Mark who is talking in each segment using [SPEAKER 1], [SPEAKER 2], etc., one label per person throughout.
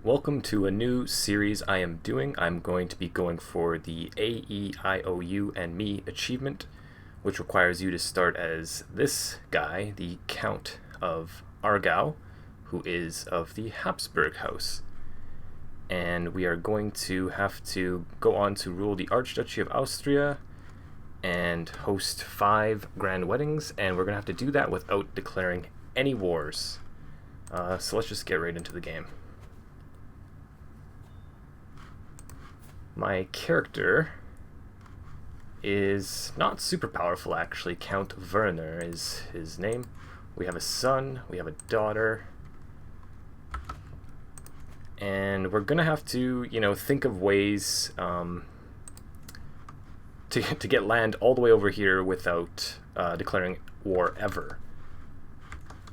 [SPEAKER 1] Welcome to a new series I am doing. I'm going to be going for the A.E.I.O.U. and Me achievement, which requires you to start as this guy, the Count of Aargau, who is of the Habsburg house. And we are going to have to go on to rule the Archduchy of Austria and host 5 grand weddings, and we're going to have to do that without declaring any wars. So let's just get right into the game. My character is not super powerful, actually. Count Werner is his name. We have a son, we have a daughter, and we're gonna have to, think of ways to get land all the way over here without declaring war ever.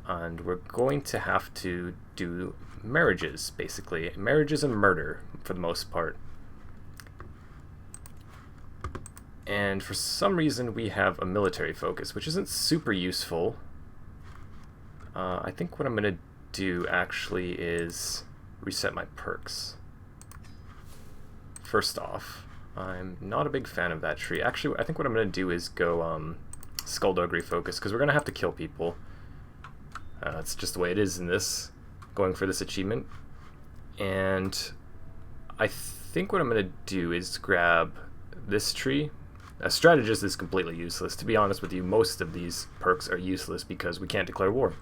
[SPEAKER 1] And we're going to have to do marriages, basically. Marriages and murder, for the most part. And for some reason we have a military focus, which isn't super useful. I think what I'm going to do actually is reset my perks. First off, I'm not a big fan of that tree. Actually, I think what I'm going to do is go skullduggery focus, because we're going to have to kill people. It's just the way it is in this, going for this achievement. And I think what I'm going to do is grab this tree. A strategist is completely useless. To be honest with you, most of these perks are useless because we can't declare war.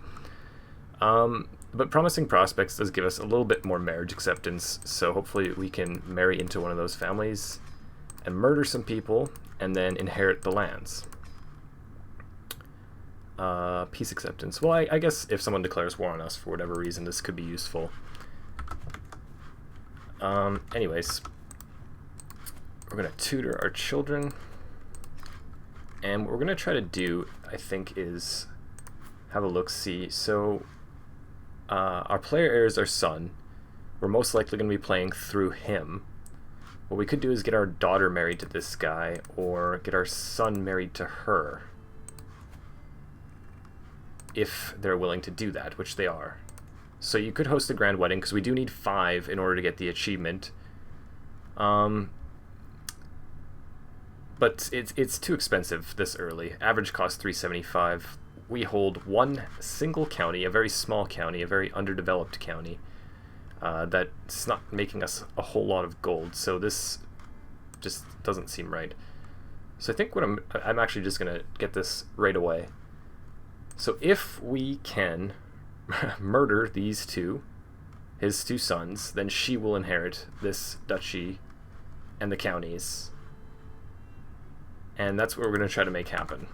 [SPEAKER 1] But Promising Prospects does give us a little bit more marriage acceptance, so hopefully we can marry into one of those families and murder some people and then inherit the lands. Peace acceptance. Well, I guess if someone declares war on us for whatever reason, this could be useful. Anyways, we're going to tutor our children. And what we're going to try to do, I think, is have a look-see. So, our player heir is our son. We're most likely going to be playing through him. What we could do is get our daughter married to this guy, or get our son married to her. If they're willing to do that, which they are. So you could host a grand wedding, because we do need 5 in order to get the achievement. But it's too expensive this early. Average cost $375. We hold one single county, a very small county, a very underdeveloped county. That's not making us a whole lot of gold, so this just doesn't seem right. So I think what I'm actually just gonna get this right away. So if we can murder these two, his 2 sons, then she will inherit this duchy and the counties. And that's what we're going to try to make happen.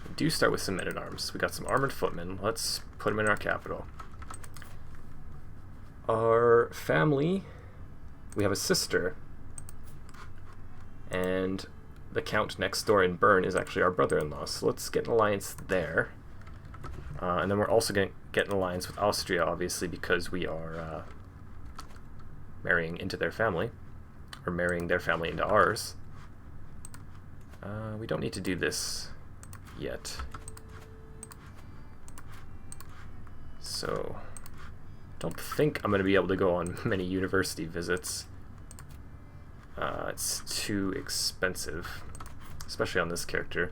[SPEAKER 1] We do start with some men-at-arms. We got some armored footmen. Let's put them in our capital. Our family, we have a sister. And the count next door in Bern is actually our brother-in-law. So let's get an alliance there. And then we're also going to get an alliance with Austria, obviously, because we are marrying into their family. Or marrying their family into ours. We don't need to do this yet. So, I don't think I'm going to be able to go on many university visits. It's too expensive, especially on this character.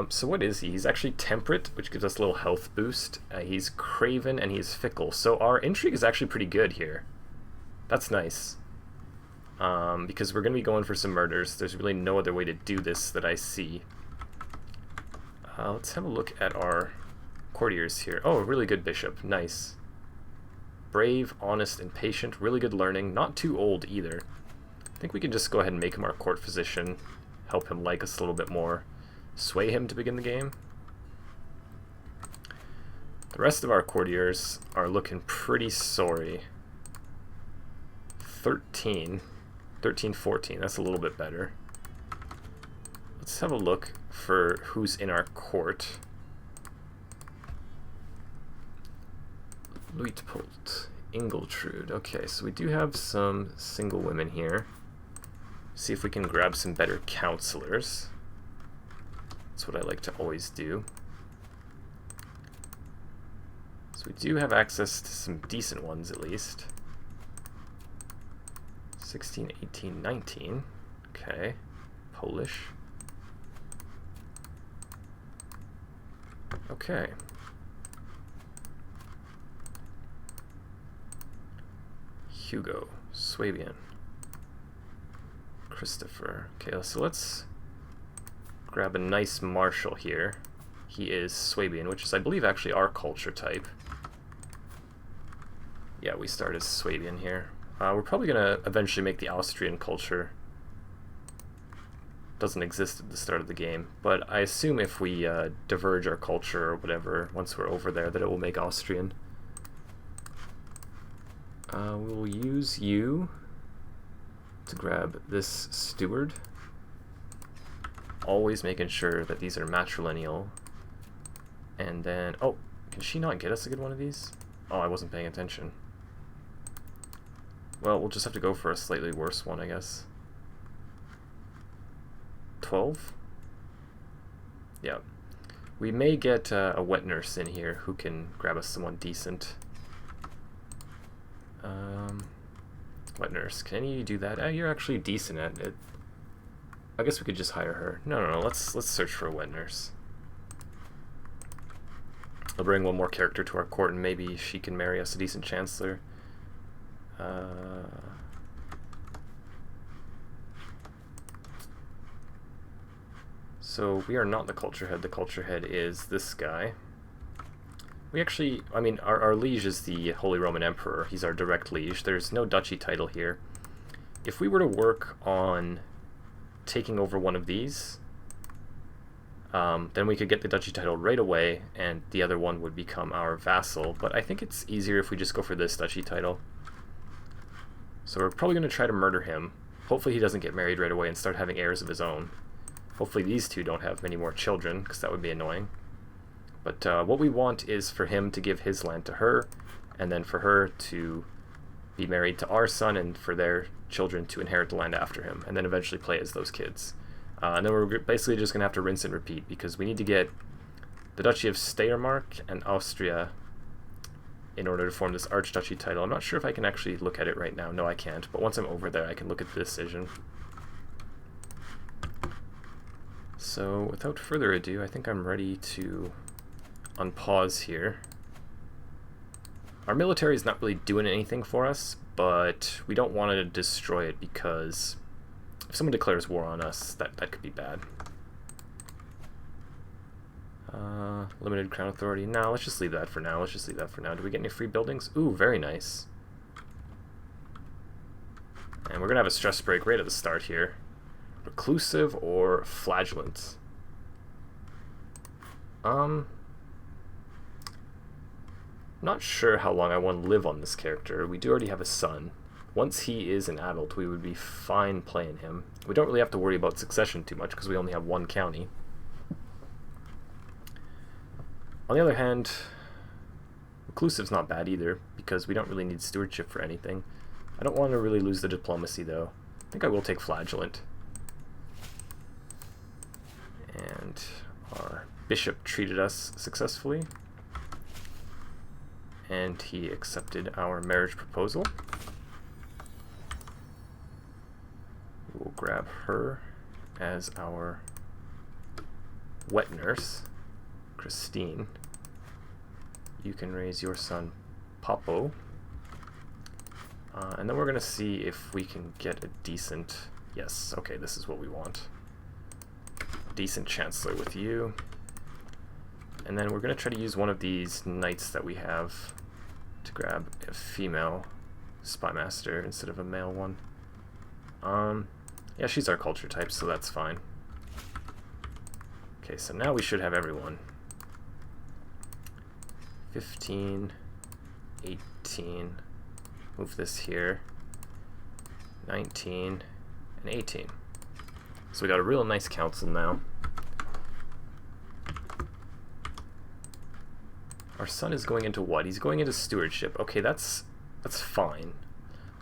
[SPEAKER 1] So what is he? He's actually temperate, which gives us a little health boost. He's craven and he's fickle. So our intrigue is actually pretty good here. That's nice. Because we're going to be going for some murders. There's really no other way to do this that I see. Let's have a look at our courtiers here. Oh, a really good bishop. Nice. Brave, honest, and patient. Really good learning. Not too old either. I think we can just go ahead and make him our court physician. Help him like us a little bit more. Sway him to begin the game. The rest of our courtiers are looking pretty sorry. 13, 14, that's a little bit better. Let's have a look for who's in our court. Luitpold, Ingoltrude. Okay, so we do have some single women here. See if we can grab some better counselors. That's what I like to always do. So we do have access to some decent ones at least. 16, 18, 19. Okay. Polish. Okay. Hugo, Swabian. Christopher. Okay, so let's grab a nice marshal here. He is Swabian, which is, I believe, actually our culture type. Yeah, we start as Swabian here. We're probably going to eventually make the Austrian culture. Doesn't exist at the start of the game, but I assume if we diverge our culture or whatever, once we're over there, that it will make Austrian. We'll use you to grab this steward. Always making sure that these are matrilineal. And then, oh, can she not get us a good one of these? Oh, I wasn't paying attention. Well, we'll just have to go for a slightly worse one, I guess. 12? Yeah. We may get a wet nurse in here who can grab us someone decent. Wet nurse, can any of you do that? You're actually decent at it. I guess we could just hire her. No, let's search for a wet nurse. I'll bring one more character to our court and maybe she can marry us a decent chancellor. So we are not the culture head. The culture head is this guy. We actually, I mean, our liege is the Holy Roman Emperor. He's our direct liege. There's no duchy title here. If we were to work on taking over one of these, then we could get the duchy title right away, and the other one would become our vassal. But I think it's easier if we just go for this duchy title. So we're probably going to try to murder him. Hopefully he doesn't get married right away and start having heirs of his own. Hopefully these two don't have many more children, because that would be annoying. But what we want is for him to give his land to her, and then for her to be married to our son, and for their children to inherit the land after him, and then eventually play as those kids. And then we're basically just going to have to rinse and repeat, because we need to get the Duchy of Steiermark and Austria in order to form this Archduchy title. I'm not sure if I can actually look at it right now. No, I can't. But once I'm over there, I can look at the decision. So, without further ado, I think I'm ready to unpause here. Our military is not really doing anything for us, but we don't want to destroy it because if someone declares war on us, that could be bad. Limited crown authority. No, let's just leave that for now. Do we get any free buildings? Ooh, very nice. And we're going to have a stress break right at the start here. Reclusive or flagellant? Not sure how long I want to live on this character. We do already have a son. Once he is an adult, we would be fine playing him. We don't really have to worry about succession too much because we only have one county. On the other hand, reclusive's not bad either because we don't really need stewardship for anything. I don't want to really lose the diplomacy though. I think I will take flagellant. And our bishop treated us successfully. And he accepted our marriage proposal. We'll grab her as our wet nurse, Christine. You can raise your son, Popo. And then we're going to see if we can get a decent... Yes, okay, this is what we want. Decent chancellor with you. And then we're going to try to use one of these knights that we have to grab a female spymaster instead of a male one. Yeah, she's our culture type, so that's fine. Okay, so now we should have everyone. 15, 18, move this here, 19, and 18. So we got a real nice council now. Our son is going into what? He's going into stewardship. Okay, that's fine.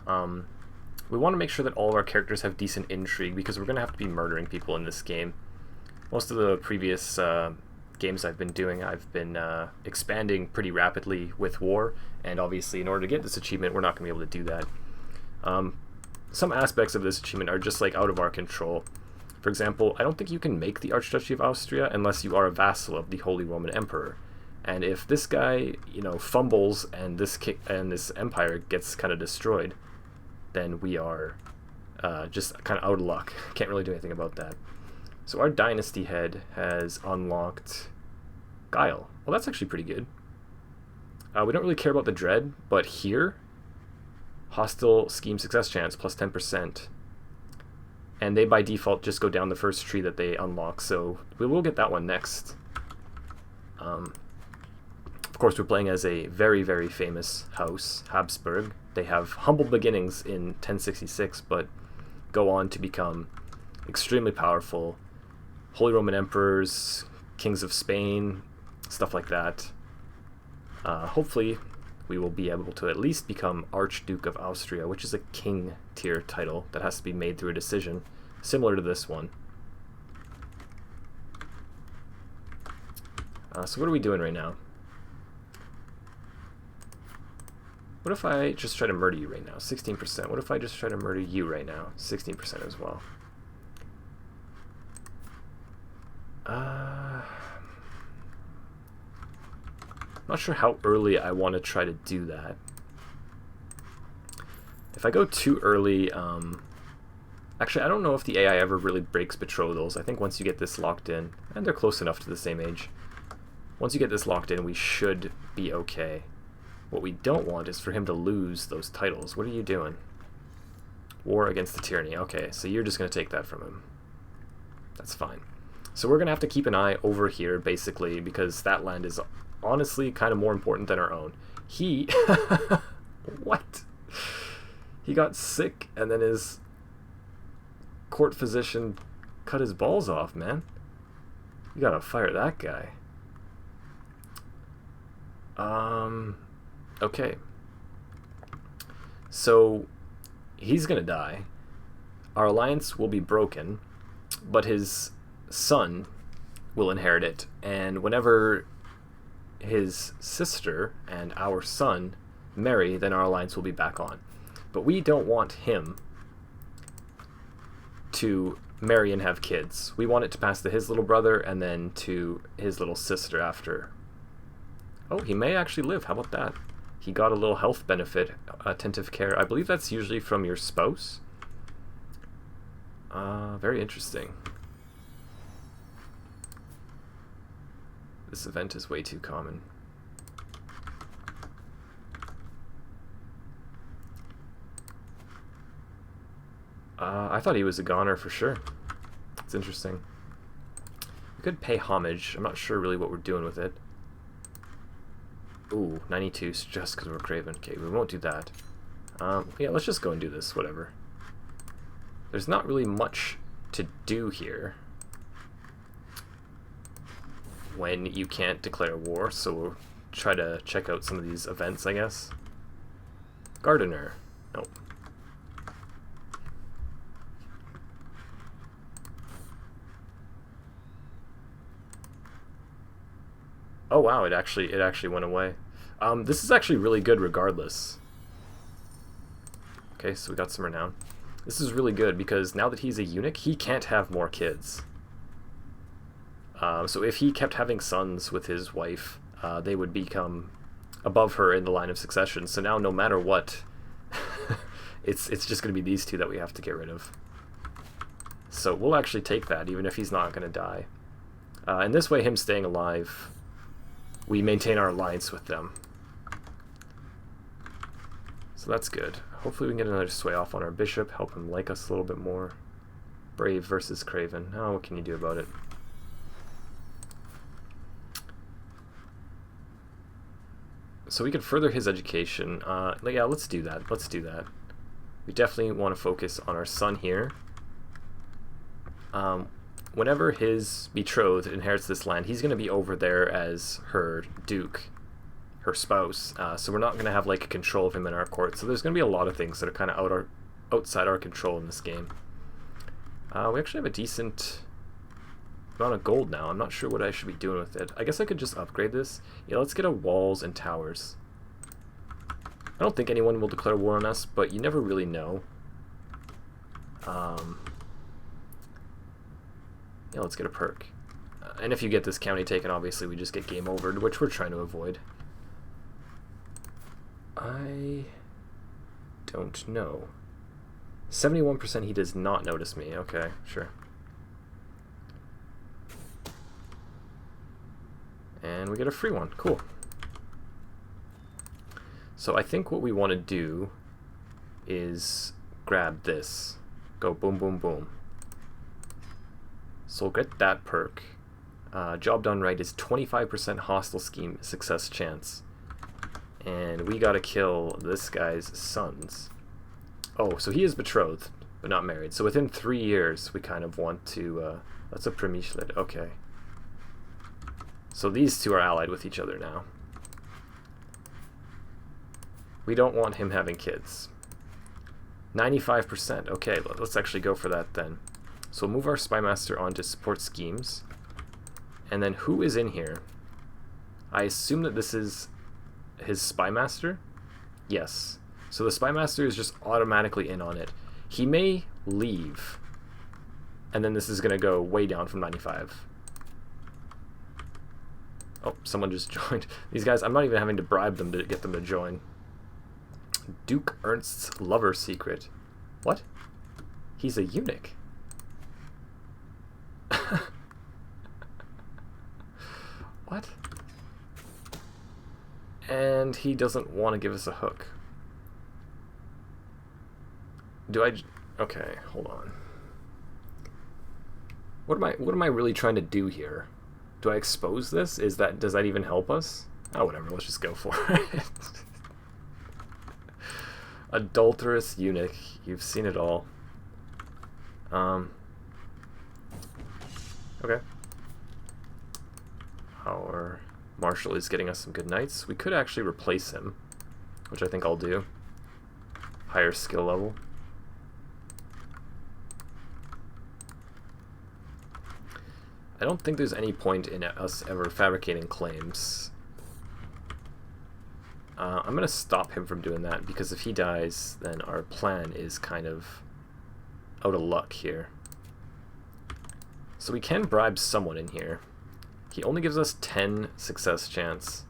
[SPEAKER 1] We want to make sure that all of our characters have decent intrigue because we're going to have to be murdering people in this game. Most of the previous games I've been doing, I've been expanding pretty rapidly with war, and obviously in order to get this achievement, we're not going to be able to do that. Some aspects of this achievement are just like out of our control. For example, I don't think you can make the Archduchy of Austria unless you are a vassal of the Holy Roman Emperor. And if this guy, you know, fumbles and this empire gets kind of destroyed, then we are just kind of out of luck. Can't really do anything about that. So our dynasty head has unlocked Guile. Well, that's actually pretty good. We don't really care about the dread, but here, hostile scheme success chance plus 10%. And they by default just go down the first tree that they unlock, so we will get that one next. Of course, we're playing as a very, very famous house, Habsburg. They have humble beginnings in 1066, but go on to become extremely powerful. Holy Roman Emperors, Kings of Spain, stuff like that. Hopefully, we will be able to at least become Archduke of Austria, which is a king tier title that has to be made through a decision, similar to this one. So what are we doing right now? What if I just try to murder you right now? 16%. What if I just try to murder you right now? 16% as well. Not sure how early I want to try to do that. If I go too early, actually I don't know if the AI ever really breaks betrothals. I think once you get this locked in, and they're close enough to the same age, once you get this locked in, we should be okay. What we don't want is for him to lose those titles. What are you doing? War against the tyranny. Okay, so you're just going to take that from him. That's fine. So we're going to have to keep an eye over here, basically, because that land is honestly kind of more important than our own. He... What? He got sick, and then his court physician cut his balls off, man. You gotta fire that guy. Okay. So, he's gonna die. Our alliance will be broken, but his son will inherit it, and whenever his sister and our son marry, then our alliance will be back on. But we don't want him to marry and have kids. We want it to pass to his little brother and then to his little sister after. Oh, he may actually live. How about that? He got a little health benefit, attentive care. I believe that's usually from your spouse. Very interesting. This event is way too common. I thought he was a goner for sure. It's interesting. We could pay homage. I'm not sure really what we're doing with it. Ooh, 92 just because we're Craven. Okay, we won't do that. Yeah, let's just go and do this, whatever. There's not really much to do here when you can't declare war, so we'll try to check out some of these events, I guess. Gardener. Nope. Oh wow, it actually went away. This is actually really good regardless. Okay, so we got some renown. This is really good because now that he's a eunuch, he can't have more kids. So if he kept having sons with his wife, they would become above her in the line of succession. So now no matter what, it's just going to be these two that we have to get rid of. So we'll actually take that even if he's not going to die. And this way, him staying alive, we maintain our alliance with them. So that's good. Hopefully we can get another sway off on our bishop, help him like us a little bit more. Brave versus Craven. Oh, what can you do about it? So we could further his education. Yeah, let's do that. Let's do that. We definitely want to focus on our son here. Whenever his betrothed inherits this land, he's going to be over there as her duke, her spouse. So we're not going to have like control of him in our court. So there's going to be a lot of things that are kind of outside our control in this game. We actually have a decent amount of gold now. I'm not sure what I should be doing with it. I guess I could just upgrade this. Yeah, let's get a walls and towers. I don't think anyone will declare war on us, but you never really know. Yeah, let's get a perk. And if you get this county taken, obviously we just get game overed, which we're trying to avoid. I don't know. 71% he does not notice me. Okay, sure. And we get a free one. Cool. So I think what we want to do is grab this. Go boom, boom, boom. So we'll get that perk. Job done right is 25% hostile scheme success chance. And we gotta kill this guy's sons. Oh, so he is betrothed, but not married. So within 3 years, we kind of want to... that's a Premishlet, okay. So these two are allied with each other now. We don't want him having kids. 95%, okay, let's actually go for that then. So we'll move our Spymaster onto support schemes. And then who is in here? I assume that this is his Spymaster? Yes. So the Spymaster is just automatically in on it. He may leave, and then this is going to go way down from 95. Oh, someone just joined. These guys, I'm not even having to bribe them to get them to join. Duke Ernst's lover secret. What? He's a eunuch. What? And he doesn't want to give us a hook. Do I... Okay, hold on. What am I really trying to do here? Do I expose this? Does that even help us? Oh, whatever, let's just go for it. Adulterous eunuch. You've seen it all. Okay. Our marshal is getting us some good knights. We could actually replace him, which I think I'll do. Higher skill level. I don't think there's any point in us ever fabricating claims. I'm going to stop him from doing that, because if he dies, then our plan is kind of out of luck here. So we can bribe someone in here. He only gives us 10 success chance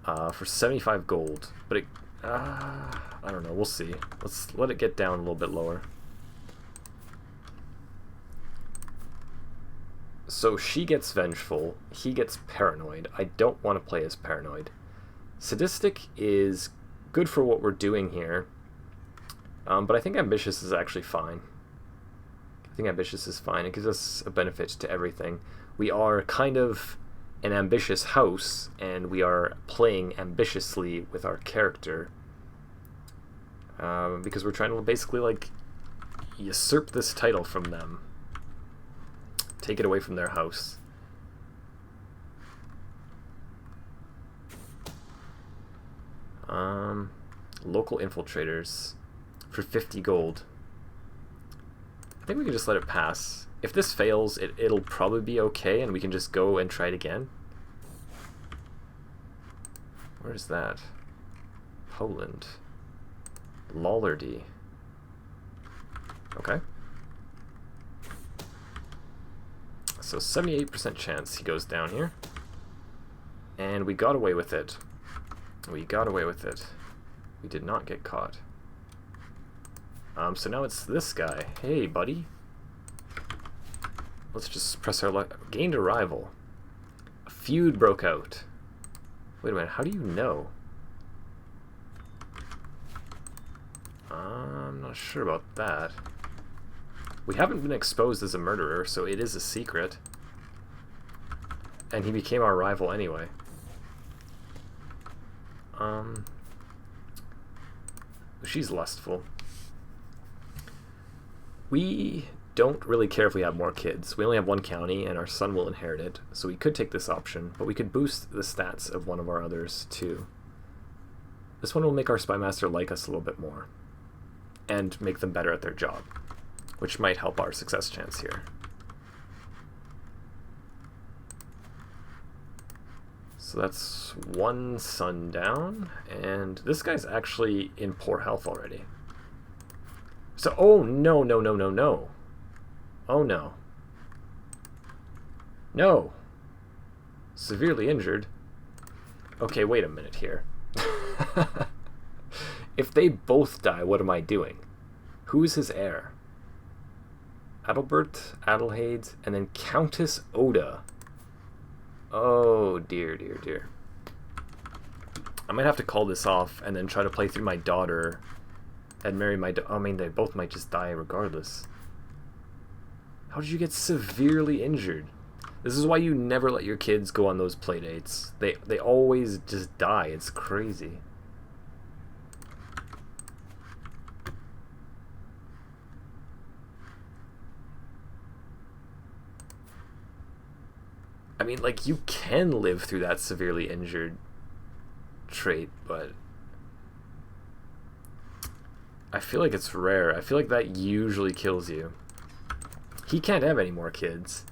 [SPEAKER 1] for 75 gold, but it, I don't know, we'll see. Let's let it get down a little bit lower. So she gets vengeful, he gets paranoid. I don't want to play as paranoid. Sadistic is good for what we're doing here, but I think ambitious is actually fine. I think ambitious is fine. It gives us a benefit to everything. We are kind of an ambitious house, and we are playing ambitiously with our character, because we're trying to basically like usurp this title from them. Take it away from their house. Local infiltrators for 50 gold. I think we can just let it pass. If this fails, it'll probably be okay, and we can just go and try it again. Where's that? Poland. Lollardy. Okay. So 78% chance he goes down here. And we got away with it. We got away with it. We did not get caught. So now it's this guy. Hey, buddy. Let's just press our luck. Gained a rival. A feud broke out. Wait a minute, how do you know? I'm not sure about that. We haven't been exposed as a murderer, so it is a secret. And he became our rival anyway. She's lustful. We don't really care if we have more kids. We only have one county, and our son will inherit it, so we could take this option, but we could boost the stats of one of our others too. This one will make our Spymaster like us a little bit more, and make them better at their job, which might help our success chance here. So that's one son down, and this guy's actually in poor health already. So, oh no, no, no, no, no. Oh no. No. Severely injured. Okay, wait a minute here. If they both die, what am I doing? Who's his heir? Adalbert, Adelheid, and then Countess Oda. Oh, dear, dear, dear. I might have to call this off and then try to play through my daughter and marry my I mean, they both might just die regardless. How did you get severely injured? This is why you never let your kids go on those playdates. They always just die. It's crazy. I mean, like, you can live through that severely injured trait, but I feel like it's rare. I feel like that usually kills you. He can't have any more kids.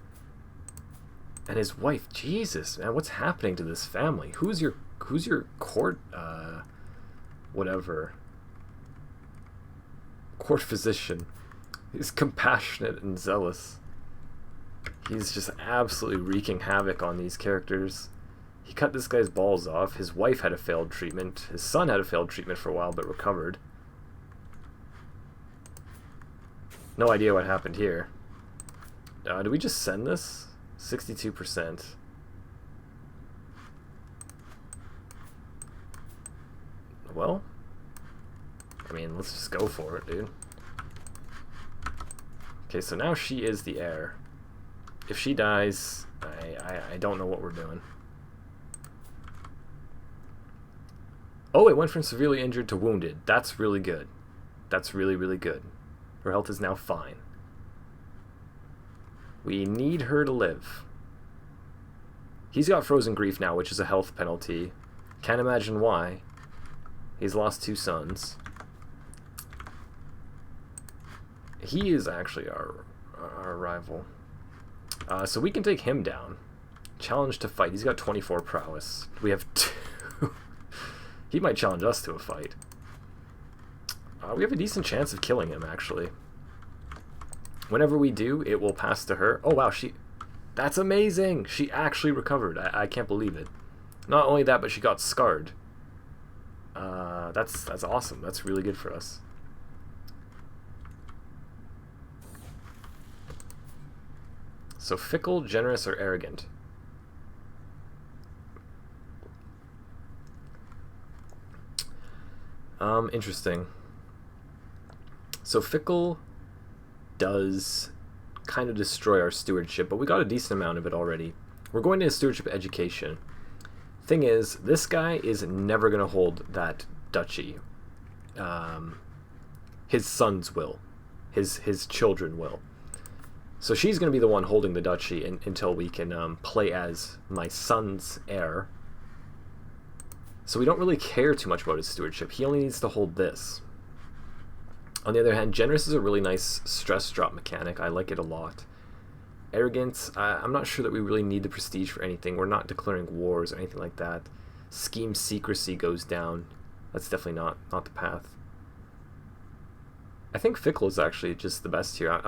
[SPEAKER 1] And his wife, Jesus, man, what's happening to this family? Who's your court whatever? Court physician. He's compassionate and zealous. He's just absolutely wreaking havoc on these characters. He cut this guy's balls off. His wife had a failed treatment. His son had a failed treatment for a while, but recovered. No idea what happened here. Did we just send this? 62%. Well, I mean, let's just go for it, dude. Okay, so now she is the heir. If she dies, I don't know what we're doing. Oh, it went from severely injured to wounded. That's really good. That's really, really good. Her health is now fine. We need her to live. He's got frozen grief now, which is a health penalty. Can't imagine why. He's lost 2 sons. He is actually our rival. So we can take him down. Challenge to fight. He's got 24 prowess. We have 2. He might challenge us to a fight. We have a decent chance of killing him, actually. Whenever we do, it will pass to her. Oh, wow, that's amazing! She actually recovered. I can't believe it. Not only that, but she got scarred. That's awesome. That's really good for us. So fickle, generous, or arrogant? Interesting. So fickle does kind of destroy our stewardship, but we got a decent amount of it already. We're going to stewardship education. Thing is, this guy is never going to hold that duchy. His sons will. His children will. So she's going to be the one holding the duchy until we can play as my son's heir. So we don't really care too much about his stewardship. He only needs to hold this. On the other hand, generous is a really nice stress drop mechanic. I like it a lot. Arrogance, I'm not sure that we really need the prestige for anything. We're not declaring wars or anything like that. Scheme secrecy goes down. That's definitely not the path. I think fickle is actually just the best here.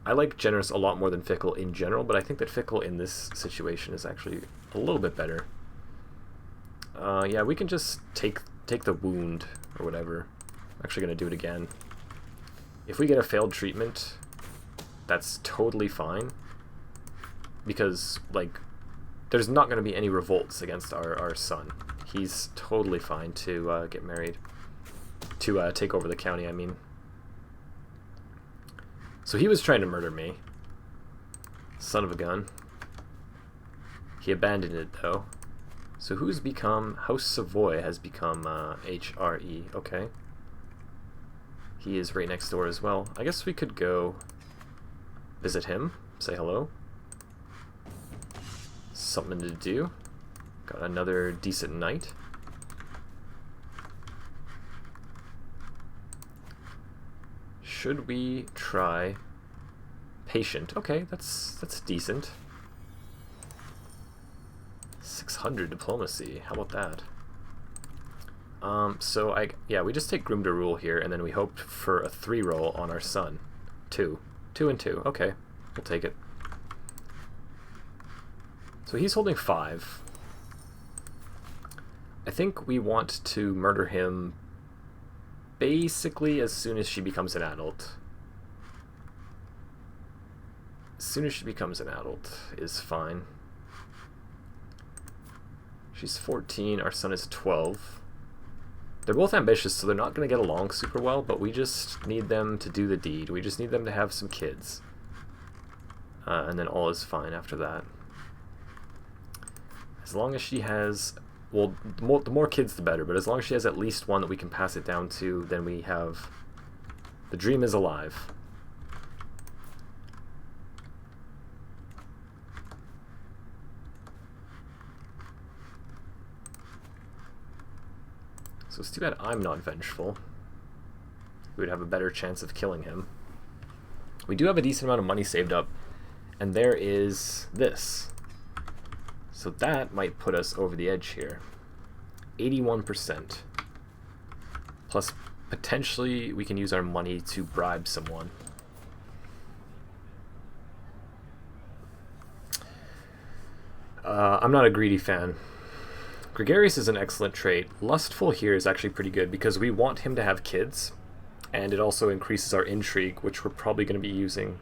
[SPEAKER 1] I like generous a lot more than fickle in general, but I think that fickle in this situation is actually a little bit better. Yeah, we can just take the wound or whatever. I'm actually going to do it again. If we get a failed treatment, that's totally fine. Because, like, there's not going to be any revolts against our son. He's totally fine to get married. To take over the county, I mean. So he was trying to murder me. Son of a gun. He abandoned it, though. So who's become... House Savoy has become H.R.E. Okay. He is right next door as well. I guess we could go visit him. Say hello. Something to do. Got another decent night. Should we try patient? Okay, that's decent. 100 diplomacy. How about that? Yeah, we just take Groom to Rule here, and then we hope for a 3 roll on our son. 2. 2 and 2. Okay, we'll take it. So he's holding 5. I think we want to murder him basically as soon as she becomes an adult. As soon as she becomes an adult is fine. She's 14, our son is 12. They're both ambitious, so they're not going to get along super well, but we just need them to do the deed. We just need them to have some kids. And then all is fine after that. As long as she has... Well, the more kids the better, but as long as she has at least one that we can pass it down to, then we have... The dream is alive. So it's too bad I'm not vengeful. We would have a better chance of killing him. We do have a decent amount of money saved up, and there is this. So that might put us over the edge here. 81%. Plus, potentially, we can use our money to bribe someone. I'm not a greedy fan. Gregarious is an excellent trait. Lustful here is actually pretty good because we want him to have kids, and it also increases our intrigue, which we're probably going to be using.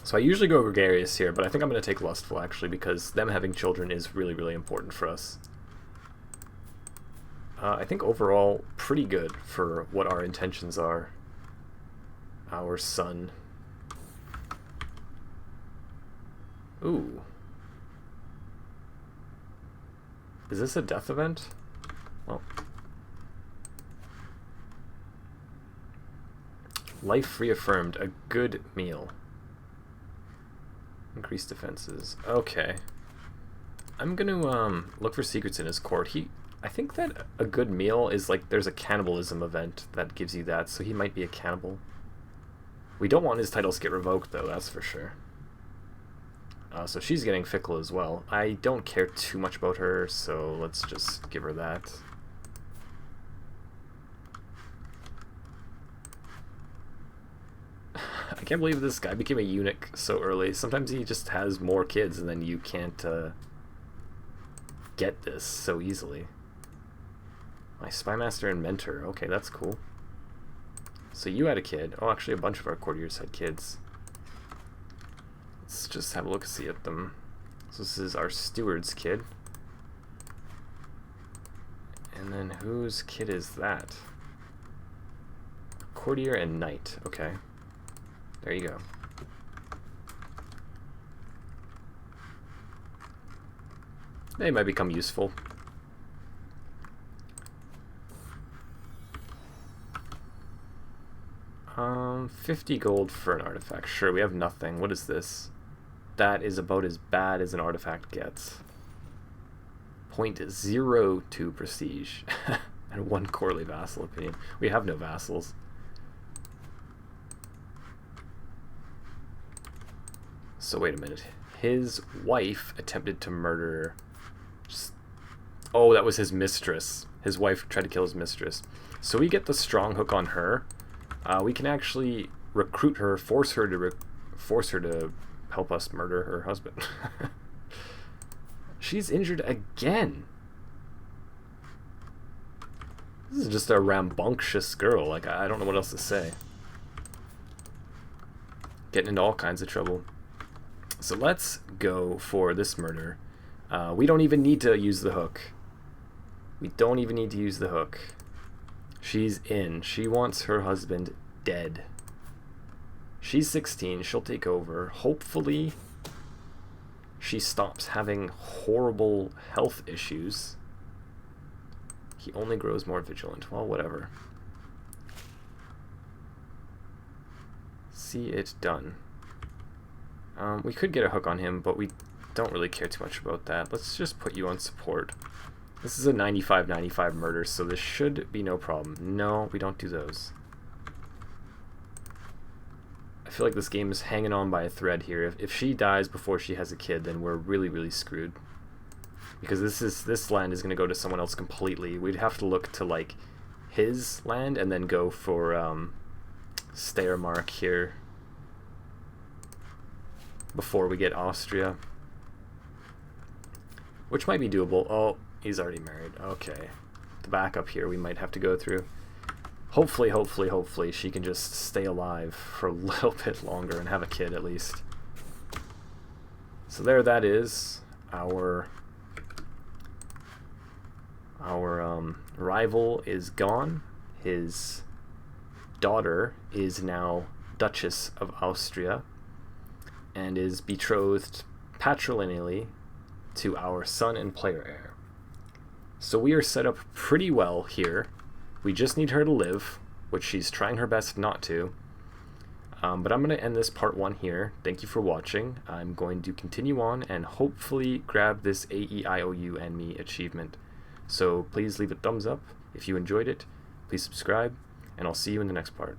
[SPEAKER 1] So I usually go Gregarious here, but I think I'm going to take Lustful actually because them having children is really, really important for us. I think overall pretty good for what our intentions are. Our son. Ooh. Is this a death event? Well. Life reaffirmed. A good meal. Increased defenses. Okay. I'm gonna look for secrets in his court. I think that a good meal is like there's a cannibalism event that gives you that, so he might be a cannibal. We don't want his titles to get revoked though, that's for sure. So she's getting fickle as well. I don't care too much about her, so let's just give her that. I can't believe this guy became a eunuch so early. Sometimes he just has more kids and then you can't get this so easily. My spymaster and mentor. Okay, that's cool. So you had a kid. Oh, actually a bunch of our courtiers had kids. Let's just have a look-see at them. So this is our steward's kid. And then whose kid is that? Courtier and knight. Okay. There you go. They might become useful. $50 gold for an artifact. Sure, we have nothing. What is this? That is about as bad as an artifact gets. 0.02 prestige. And 1 Corley vassal opinion. We have no vassals. So wait a minute. His wife attempted to murder... Oh, that was his mistress. His wife tried to kill his mistress. So we get the strong hook on her. We can actually recruit her, force her to help us murder her husband. She's injured again. This is just a rambunctious girl. Like, I don't know what else to say. Getting into all kinds of trouble. So let's go for this murder. We don't even need to use the hook. We don't even need to use the hook. She's in. She wants her husband dead. She's 16. She'll take over. Hopefully, she stops having horrible health issues. He only grows more vigilant. Well, whatever. See it done. We could get a hook on him, but we don't really care too much about that. Let's just put you on support. This is a 95-95 murder, so this should be no problem. No, we don't do those. feel like this game is hanging on by a thread here. If she dies before she has a kid, then we're really, really screwed. Because this land is going to go to someone else completely. We'd have to look to, like, his land and then go for Steiermark here before we get Austria. Which might be doable. Oh, he's already married. Okay. The backup here we might have to go through. Hopefully, hopefully, hopefully she can just stay alive for a little bit longer and have a kid at least. So there that is. Our rival is gone. His daughter is now Duchess of Austria and is betrothed patrilineally to our son and player heir. So we are set up pretty well here. We just need her to live, which she's trying her best not to. But I'm going to end this part 1 here. Thank you for watching. I'm going to continue on and hopefully grab this A.E.I.O.U. and me achievement. So please leave a thumbs up if you enjoyed it. Please subscribe, and I'll see you in the next part.